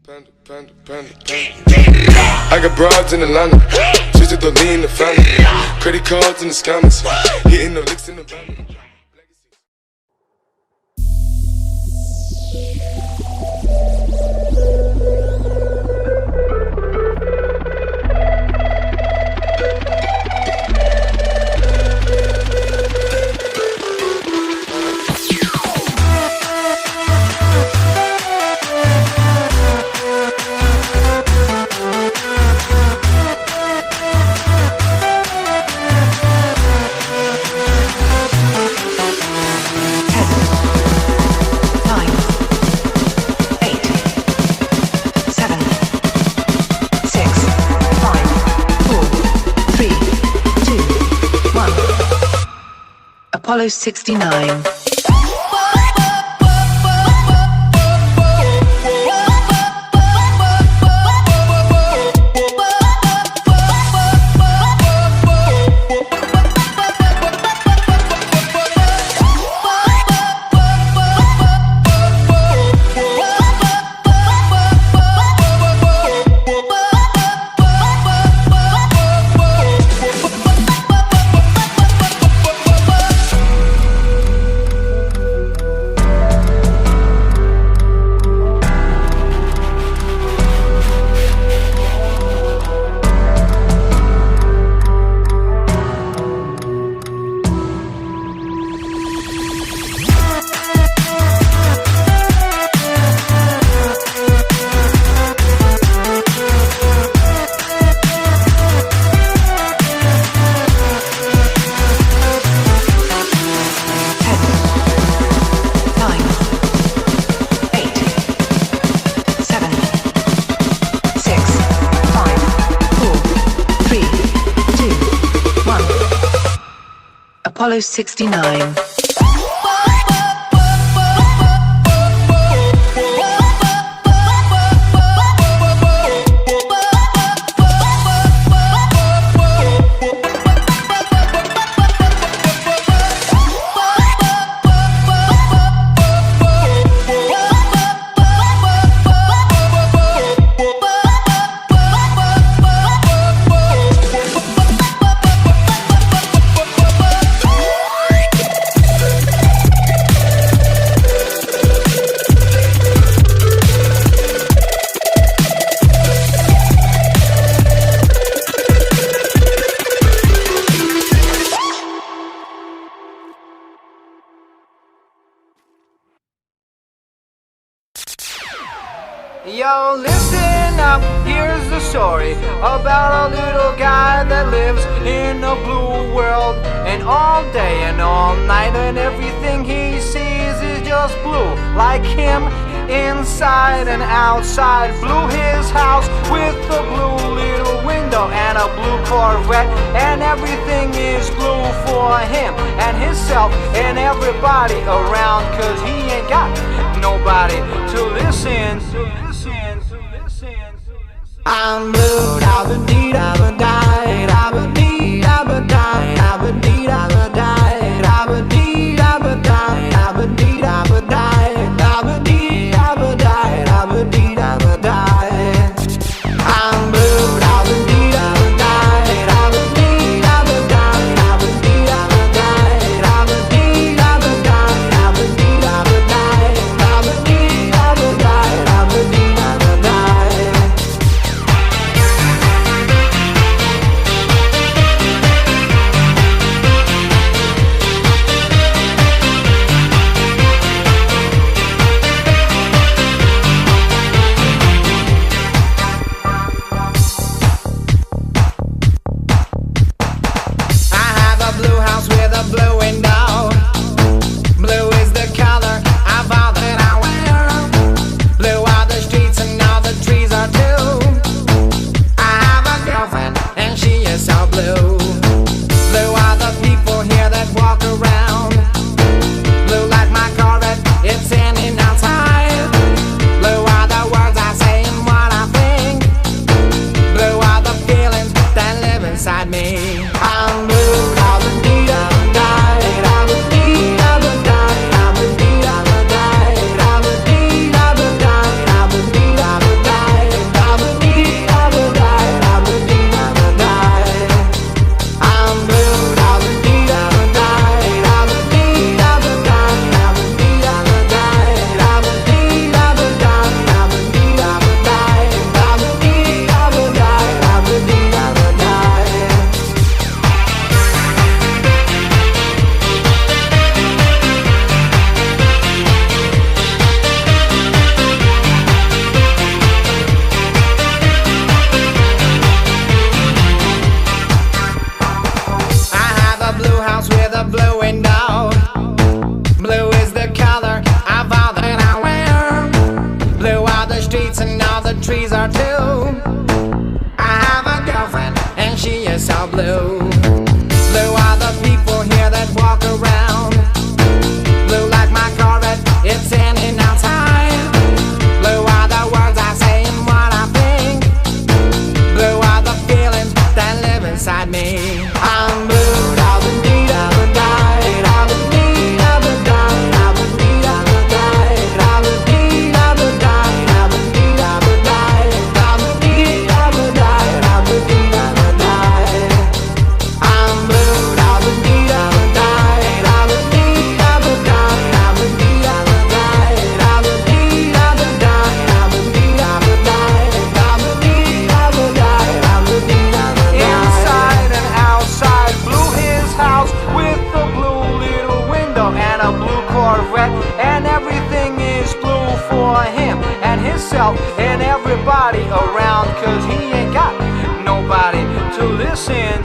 Panda, panda, panda, panda. I got broads in Atlanta, just to lean the family. Credit cards in the scammers, hitting the licks in the van. Apollo 69. Apollo 69. Yo, listen up, here's the story about a little guy that lives in a blue world. And all day and all night and everything he sees is just blue. Like him, inside and outside. Blue his house with a blue little window and a blue Corvette. And everything is blue for him and himself and everybody around. Cause he ain't got nobody to listen. I'm blue, da-ba-dee, da-ba-die, da-ba-dee, da-ba-die, da-ba-dee, da-ba-die, da-ba-dee, da-ba-die, da-ba-dee, da-ba-die, da-ba-dee, da-ba-die, da-ba-dee, da-ba-die. I'm blue, da-ba-dee, da-ba-die, da-ba-dee, da-ba-die, da-ba-dee, da-ba-die, da-ba-dee, da-ba-die, da-ba-dee, da-ba-die, da-ba-dee, da-ba-die, da-ba-dee, da-ba-die. plants and all the trees are too. I have a girlfriend and she is so blue. Blue are the people here that walk around. Blue like my Corvette, it's in and outside. Blue are the words I say and what I think. Blue are the feelings that live inside me. I'm blue. And everything is blue for him and himself and everybody around, 'cause he ain't got nobody to listen